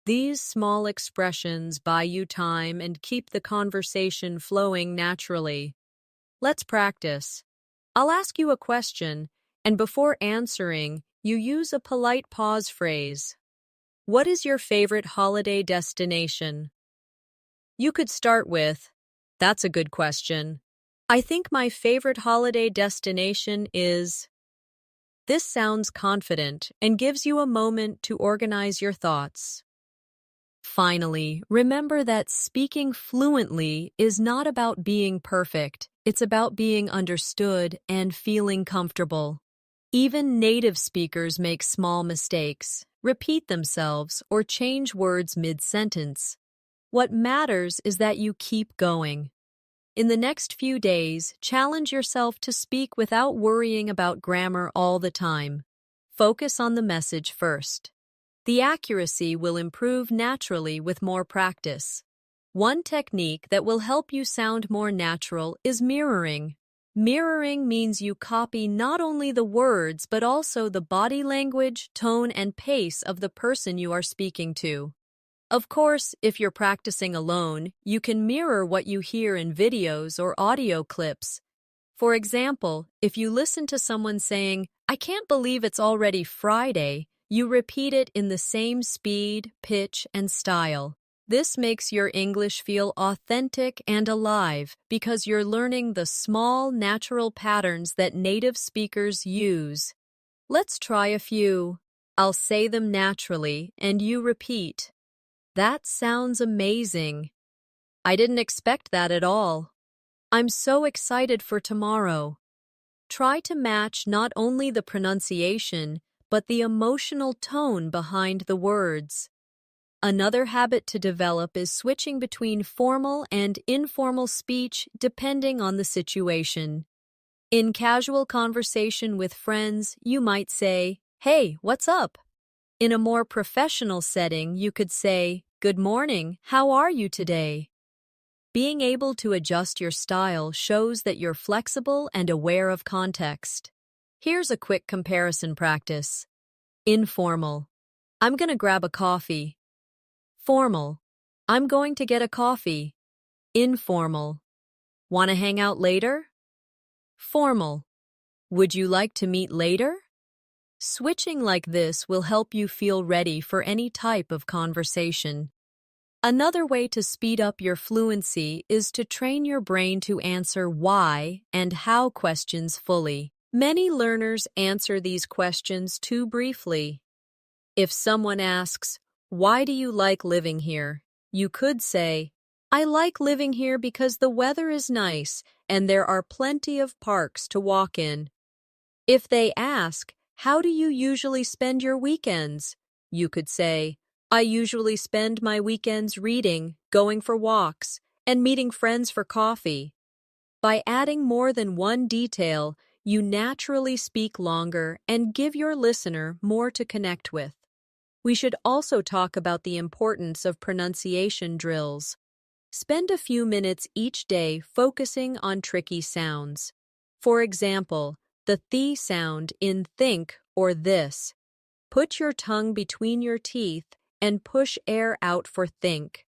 These small expressions buy you time and keep the conversation flowing naturally. Let's practice. I'll ask you a question, and before answering, you use a polite pause phrase. What is your favorite holiday destination? You could start with, "That's a good question. I think my favorite holiday destination is..." This sounds confident and gives you a moment to organize your thoughts. Finally, remember that speaking fluently is not about being perfect. It's about being understood and feeling comfortable. Even native speakers make small mistakes, repeat themselves, or change words mid-sentence. What matters is that you keep going. In the next few days, challenge yourself to speak without worrying about grammar all the time. Focus on the message first. The accuracy will improve naturally with more practice. One technique that will help you sound more natural is mirroring. Mirroring means you copy not only the words but also the body language, tone, and pace of the person you are speaking to. Of course, if you're practicing alone, you can mirror what you hear in videos or audio clips. For example, if you listen to someone saying, "I can't believe it's already Friday," you repeat it in the same speed, pitch, and style. This makes your English feel authentic and alive because you're learning the small, natural patterns that native speakers use. Let's try a few. I'll say them naturally, and you repeat. That sounds amazing. I didn't expect that at all. I'm so excited for tomorrow. Try to match not only the pronunciation, but the emotional tone behind the words. Another habit to develop is switching between formal and informal speech depending on the situation. In casual conversation with friends, you might say, "Hey, what's up?" In a more professional setting, you could say, "Good morning, how are you today?" Being able to adjust your style shows that you're flexible and aware of context. Here's a quick comparison practice. Informal. I'm gonna grab a coffee. Formal. I'm going to get a coffee. Informal. Wanna hang out later? Formal. Would you like to meet later? Switching like this will help you feel ready for any type of conversation. Another way to speed up your fluency is to train your brain to answer why and how questions fully. Many learners answer these questions too briefly. If someone asks, "Why do you like living here?" you could say, "I like living here because the weather is nice and there are plenty of parks to walk in." If they ask, "How do you usually spend your weekends?" you could say, "I usually spend my weekends reading, going for walks, and meeting friends for coffee." By adding more than one detail, you naturally speak longer and give your listener more to connect with. We should also talk about the importance of pronunciation drills. Spend a few minutes each day focusing on tricky sounds. For example, the th sound in think or this. Put your tongue between your teeth and push air out for think.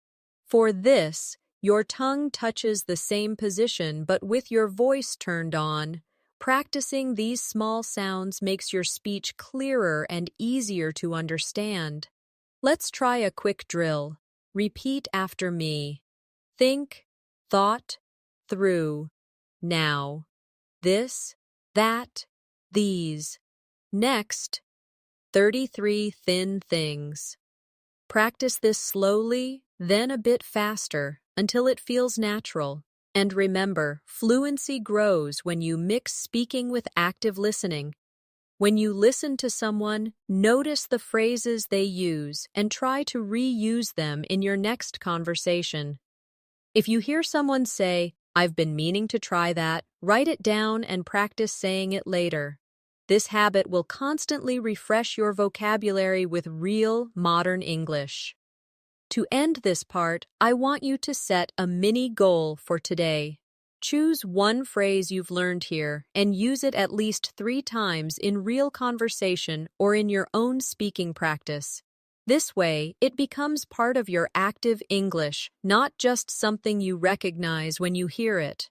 For this, your tongue touches the same position but with your voice turned on. Practicing these small sounds makes your speech clearer and easier to understand. Let's try a quick drill. Repeat after me. Think, thought, through, now. This, that, these. Next, 33 thin things. Practice this slowly, then a bit faster, until it feels natural. And remember, fluency grows when you mix speaking with active listening. When you listen to someone, notice the phrases they use and try to reuse them in your next conversation. If you hear someone say, "I've been meaning to try that," write it down and practice saying it later. This habit will constantly refresh your vocabulary with real, modern English. To end this part, I want you to set a mini goal for today. Choose one phrase you've learned here and use it at least 3 times in real conversation or in your own speaking practice. This way, it becomes part of your active English, not just something you recognize when you hear it.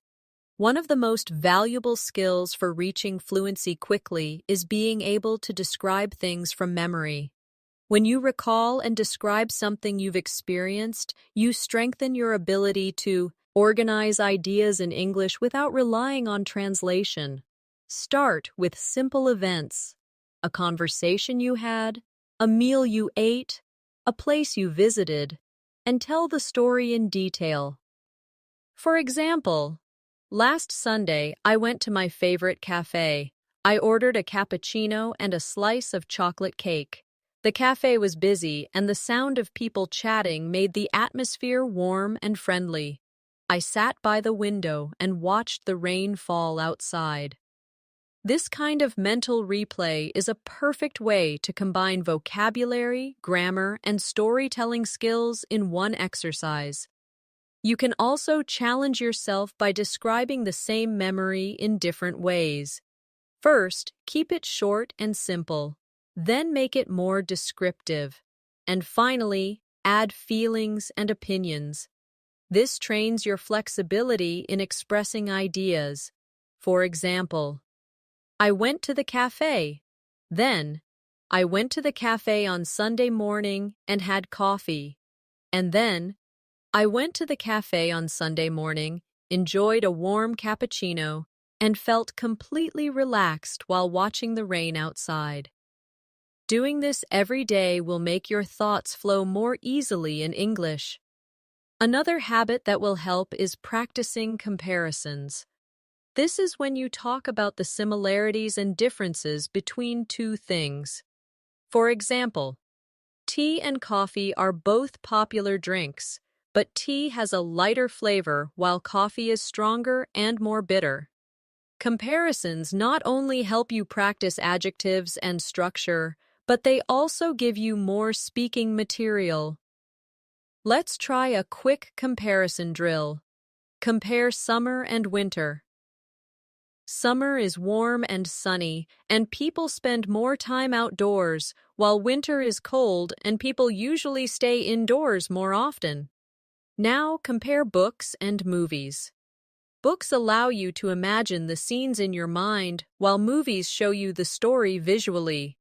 One of the most valuable skills for reaching fluency quickly is being able to describe things from memory. When you recall and describe something you've experienced, you strengthen your ability to organize ideas in English without relying on translation. Start with simple events: a conversation you had, a meal you ate, a place you visited, and tell the story in detail. For example, last Sunday I went to my favorite cafe. I ordered a cappuccino and a slice of chocolate cake. The cafe was busy, and the sound of people chatting made the atmosphere warm and friendly. I sat by the window and watched the rain fall outside. This kind of mental replay is a perfect way to combine vocabulary, grammar, and storytelling skills in one exercise. You can also challenge yourself by describing the same memory in different ways. First, keep it short and simple. Then make it more descriptive. And finally, add feelings and opinions. This trains your flexibility in expressing ideas. For example, I went to the cafe. Then, I went to the cafe on Sunday morning and had coffee. And then, I went to the cafe on Sunday morning, enjoyed a warm cappuccino, and felt completely relaxed while watching the rain outside. Doing this every day will make your thoughts flow more easily in English. Another habit that will help is practicing comparisons. This is when you talk about the similarities and differences between two things. For example, tea and coffee are both popular drinks, but tea has a lighter flavor while coffee is stronger and more bitter. Comparisons not only help you practice adjectives and structure, but they also give you more speaking material. Let's try a quick comparison drill. Compare summer and winter. Summer is warm and sunny, and people spend more time outdoors, while winter is cold and people usually stay indoors more often. Now compare books and movies. Books allow you to imagine the scenes in your mind, while movies show you the story visually.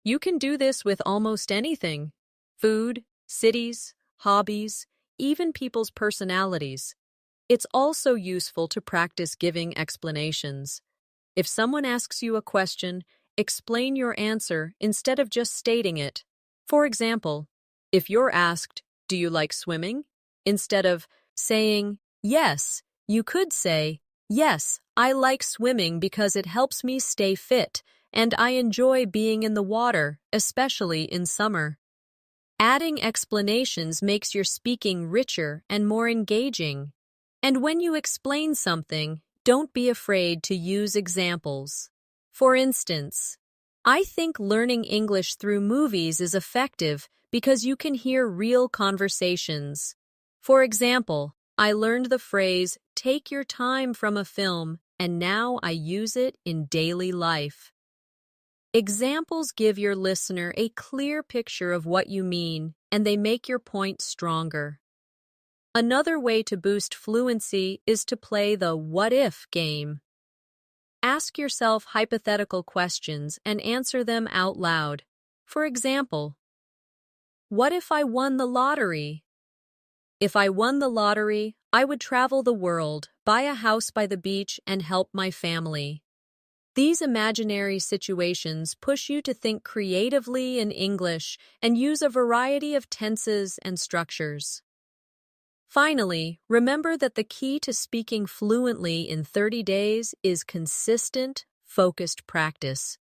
You can do this with almost anything: food, cities, hobbies, even people's personalities. It's also useful to practice giving explanations. If someone asks you a question, explain your answer instead of just stating it. For example, if you're asked, "Do you like swimming?" instead of saying, "Yes," you could say, "Yes, I like swimming because it helps me stay fit, and I enjoy being in the water, especially in summer." Adding explanations makes your speaking richer and more engaging. And when you explain something, don't be afraid to use examples. For instance, I think learning English through movies is effective because you can hear real conversations. For example, I learned the phrase, take your time from a film, and now I use it in daily life. Examples give your listener a clear picture of what you mean, and they make your point stronger. Another way to boost fluency is to play the what if game. Ask yourself hypothetical questions and answer them out loud. For example, what if I won the lottery? If I won the lottery, I would travel the world, buy a house by the beach, and help my family. These imaginary situations push you to think creatively in English and use a variety of tenses and structures. Finally, remember that the key to speaking fluently in 30 days is consistent, focused practice.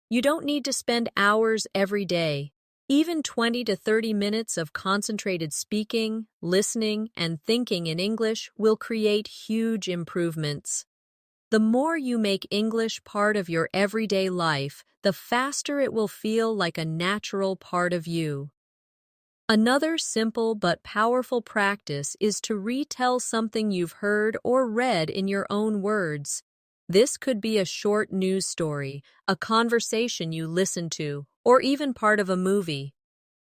You don't need to spend hours every day. Even 20 to 30 minutes of concentrated speaking, listening, and thinking in English will create huge improvements. The more you make English part of your everyday life, the faster it will feel like a natural part of you. Another simple but powerful practice is to retell something you've heard or read in your own words. This could be a short news story, a conversation you listened to, or even part of a movie.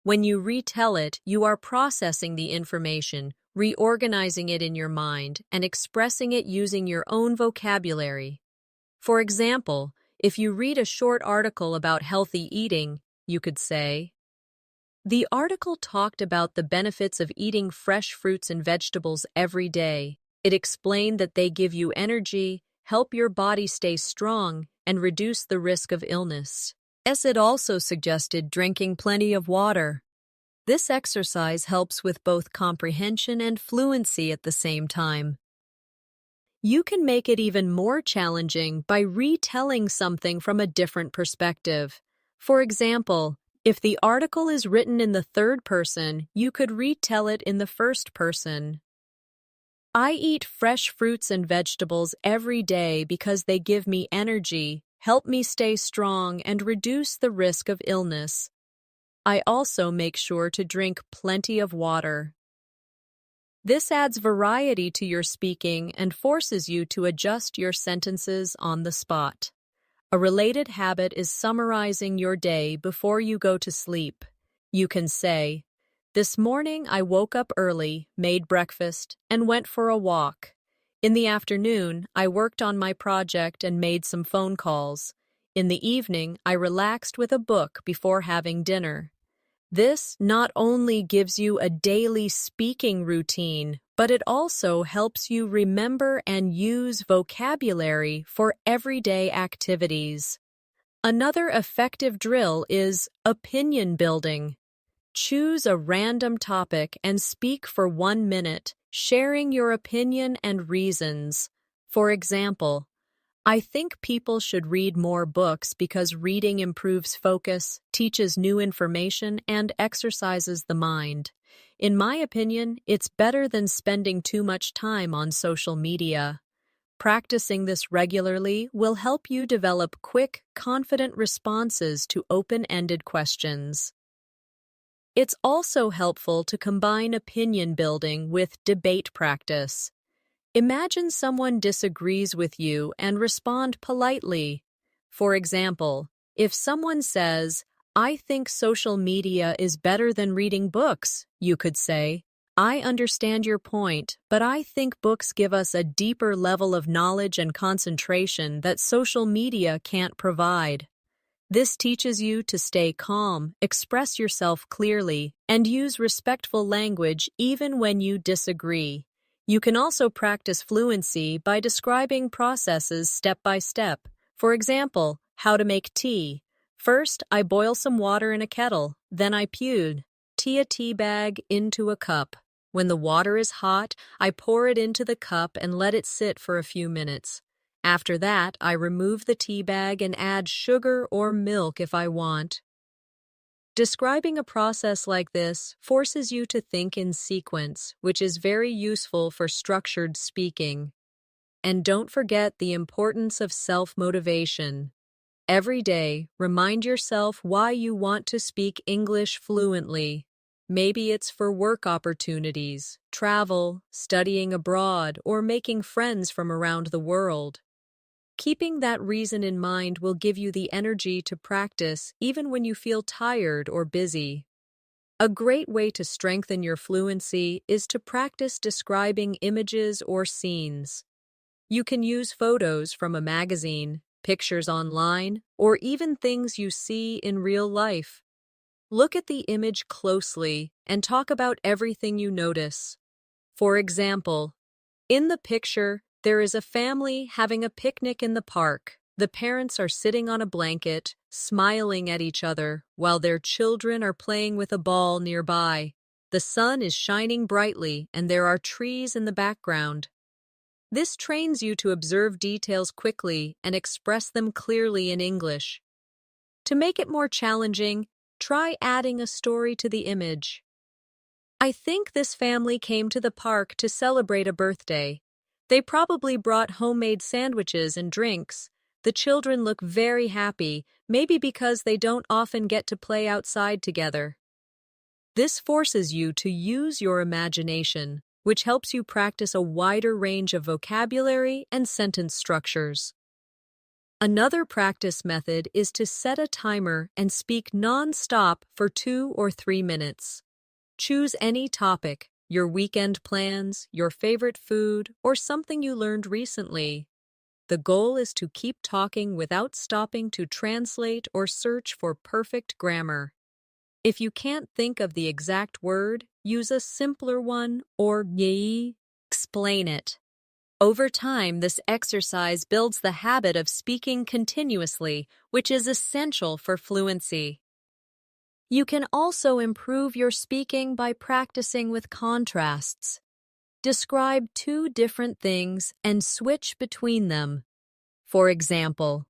When you retell it, you are processing the information, reorganizing it in your mind, and expressing it using your own vocabulary. For example, if you read a short article about healthy eating, you could say, the article talked about the benefits of eating fresh fruits and vegetables every day. It explained that they give you energy, help your body stay strong, and reduce the risk of illness. It also suggested drinking plenty of water. This exercise helps with both comprehension and fluency at the same time. You can make it even more challenging by retelling something from a different perspective. For example, if the article is written in the third person, you could retell it in the first person. I eat fresh fruits and vegetables every day because they give me energy, help me stay strong, and reduce the risk of illness. I also make sure to drink plenty of water. This adds variety to your speaking and forces you to adjust your sentences on the spot. A related habit is summarizing your day before you go to sleep. You can say, this morning I woke up early, made breakfast, and went for a walk. In the afternoon, I worked on my project and made some phone calls. In the evening, I relaxed with a book before having dinner. This not only gives you a daily speaking routine, but it also helps you remember and use vocabulary for everyday activities. Another effective drill is opinion building. Choose a random topic and speak for 1 minute, sharing your opinion and reasons. For example, I think people should read more books because reading improves focus, teaches new information, and exercises the mind. In my opinion, it's better than spending too much time on social media. Practicing this regularly will help you develop quick, confident responses to open-ended questions. It's also helpful to combine opinion building with debate practice. Imagine someone disagrees with you and respond politely. For example, if someone says, I think social media is better than reading books, you could say, I understand your point, but I think books give us a deeper level of knowledge and concentration that social media can't provide. This teaches you to stay calm, express yourself clearly, and use respectful language even when you disagree. You can also practice fluency by describing processes step by step. For example, how to make tea. First, I boil some water in a kettle, then I pour a tea bag into a cup. When the water is hot, I pour it into the cup and let it sit for a few minutes. After that, I remove the tea bag and add sugar or milk if I want. Describing a process like this forces you to think in sequence, which is very useful for structured speaking. And don't forget the importance of self-motivation. Every day, remind yourself why you want to speak English fluently. Maybe it's for work opportunities, travel, studying abroad, or making friends from around the world. Keeping that reason in mind will give you the energy to practice even when you feel tired or busy. A great way to strengthen your fluency is to practice describing images or scenes. You can use photos from a magazine, pictures online, or even things you see in real life. Look at the image closely and talk about everything you notice. For example, in the picture, there is a family having a picnic in the park. The parents are sitting on a blanket, smiling at each other, while their children are playing with a ball nearby. The sun is shining brightly, and there are trees in the background. This trains you to observe details quickly and express them clearly in English. To make it more challenging, try adding a story to the image. I think this family came to the park to celebrate a birthday. They probably brought homemade sandwiches and drinks. The children look very happy, maybe because they don't often get to play outside together. This forces you to use your imagination, which helps you practice a wider range of vocabulary and sentence structures. Another practice method is to set a timer and speak non-stop for 2 or 3 minutes. Choose any topic, your weekend plans, your favorite food, or something you learned recently. The goal is to keep talking without stopping to translate or search for perfect grammar. If you can't think of the exact word, use a simpler one or explain it. Over time, this exercise builds the habit of speaking continuously, which is essential for fluency. You can also improve your speaking by practicing with contrasts. Describe 2 different things and switch between them. For example,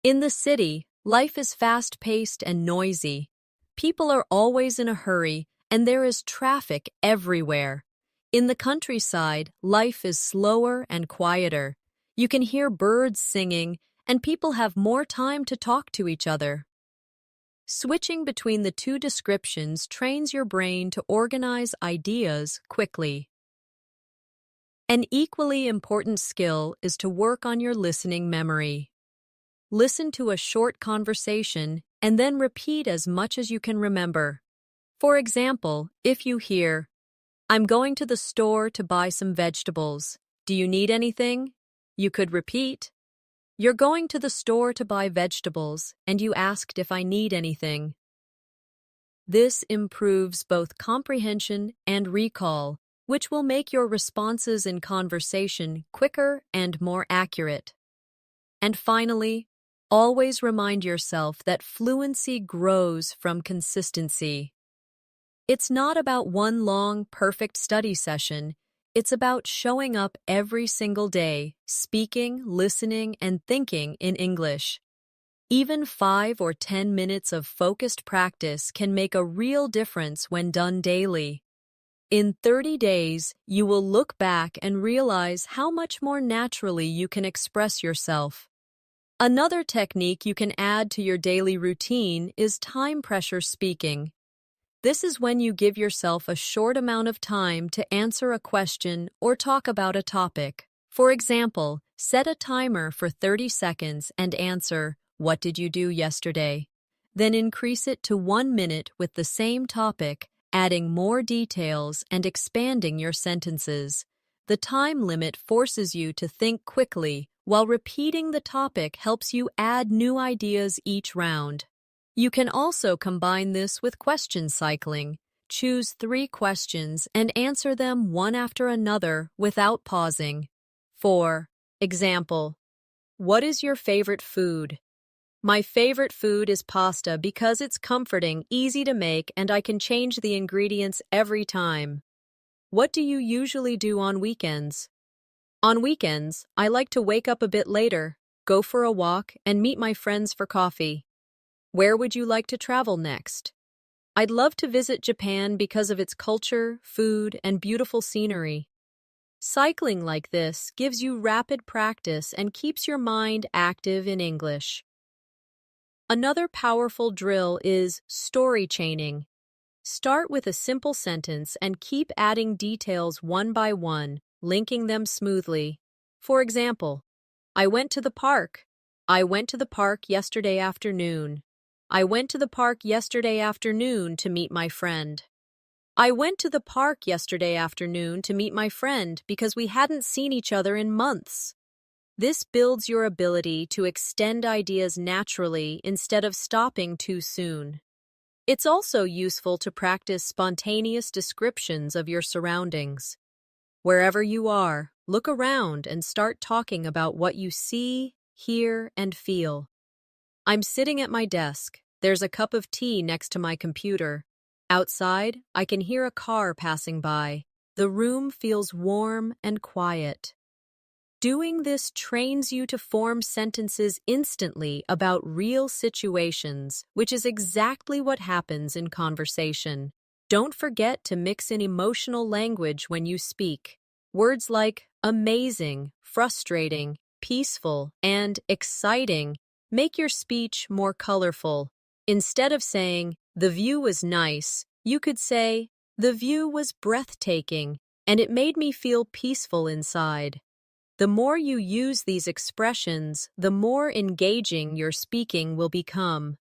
in the city, life is fast-paced and noisy. People are always in a hurry, and there is traffic everywhere. In the countryside, life is slower and quieter. You can hear birds singing, and people have more time to talk to each other. Switching between the 2 descriptions trains your brain to organize ideas quickly. An equally important skill is to work on your listening memory. Listen to a short conversation and then repeat as much as you can remember. For example, if you hear, "I'm going to the store to buy some vegetables. Do you need anything?" You could repeat, "You're going to the store to buy vegetables, and you asked if I need anything." This improves both comprehension and recall, which will make your responses in conversation quicker and more accurate. And finally, always remind yourself that fluency grows from consistency. It's not about one long, perfect study session. It's about showing up every single day, speaking, listening, and thinking in English. Even 5 or 10 minutes of focused practice can make a real difference when done daily. In 30 days, you will look back and realize how much more naturally you can express yourself. Another technique you can add to your daily routine is time pressure speaking. This is when you give yourself a short amount of time to answer a question or talk about a topic. For example, set a timer for 30 seconds and answer, "What did you do yesterday?" Then increase it to 1 minute with the same topic, adding more details and expanding your sentences. The time limit forces you to think quickly, while repeating the topic helps you add new ideas each round. You can also combine this with question cycling. Choose 3 questions and answer them one after another without pausing. For example, what is your favorite food? My favorite food is pasta because it's comforting, easy to make, and I can change the ingredients every time. What do you usually do on weekends? On weekends, I like to wake up a bit later, go for a walk, and meet my friends for coffee. Where would you like to travel next? I'd love to visit Japan because of its culture, food, and beautiful scenery. Cycling like this gives you rapid practice and keeps your mind active in English. Another powerful drill is story chaining. Start with a simple sentence and keep adding details one by one, linking them smoothly. For example, I went to the park. I went to the park yesterday afternoon. I went to the park yesterday afternoon to meet my friend. I went to the park yesterday afternoon to meet my friend because we hadn't seen each other in months. This builds your ability to extend ideas naturally instead of stopping too soon. It's also useful to practice spontaneous descriptions of your surroundings. Wherever you are, look around and start talking about what you see, hear, and feel. I'm sitting at my desk. There's a cup of tea next to my computer. Outside, I can hear a car passing by. The room feels warm and quiet. Doing this trains you to form sentences instantly about real situations, which is exactly what happens in conversation. Don't forget to mix in emotional language when you speak. Words like amazing, frustrating, peaceful, and exciting make your speech more colorful. Instead of saying, "The view was nice," you could say, "The view was breathtaking, and it made me feel peaceful inside." The more you use these expressions, the more engaging your speaking will become.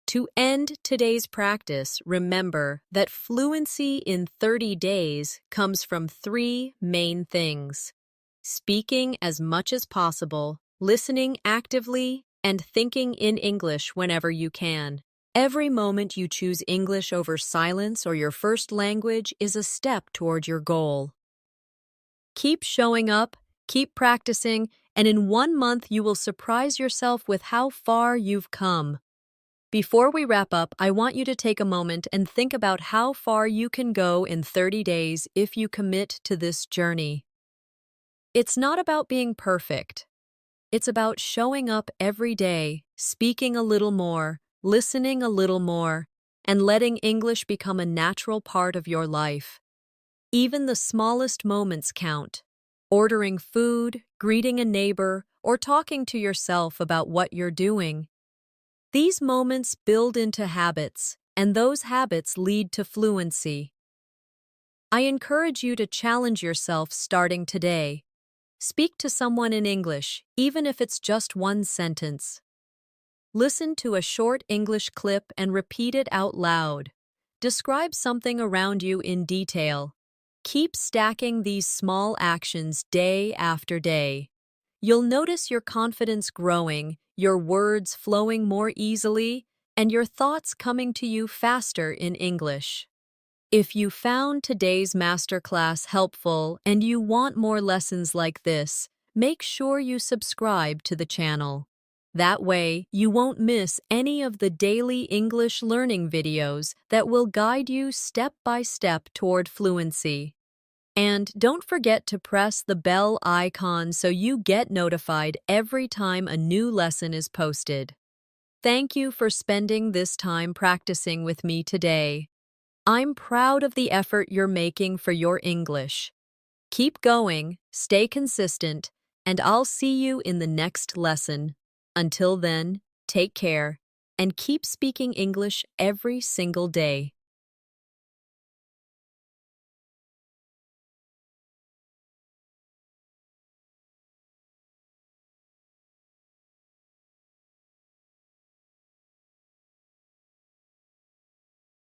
To end today's practice, remember that fluency in 30 days comes from 3 main things: speaking as much as possible, listening actively, and thinking in English whenever you can. Every moment you choose English over silence or your first language is a step toward your goal. Keep showing up, keep practicing, and in 1 month you will surprise yourself with how far you've come. Before we wrap up, I want you to take a moment and think about how far you can go in 30 days if you commit to this journey. It's not about being perfect. It's about showing up every day, speaking a little more, listening a little more, and letting English become a natural part of your life. Even the smallest moments count. Ordering food, greeting a neighbor, or talking to yourself about what you're doing. These moments build into habits, and those habits lead to fluency. I encourage you to challenge yourself starting today. Speak to someone in English, even if it's just one sentence. Listen to a short English clip and repeat it out loud. Describe something around you in detail. Keep stacking these small actions day after day. You'll notice your confidence growing, your words flowing more easily, and your thoughts coming to you faster in English. If you found today's masterclass helpful and you want more lessons like this, make sure you subscribe to the channel. That way, you won't miss any of the daily English learning videos that will guide you step by step toward fluency. And don't forget to press the bell icon so you get notified every time a new lesson is posted. Thank you for spending this time practicing with me today. I'm proud of the effort you're making for your English. Keep going, stay consistent, and I'll see you in the next lesson. Until then, take care and keep speaking English every single day.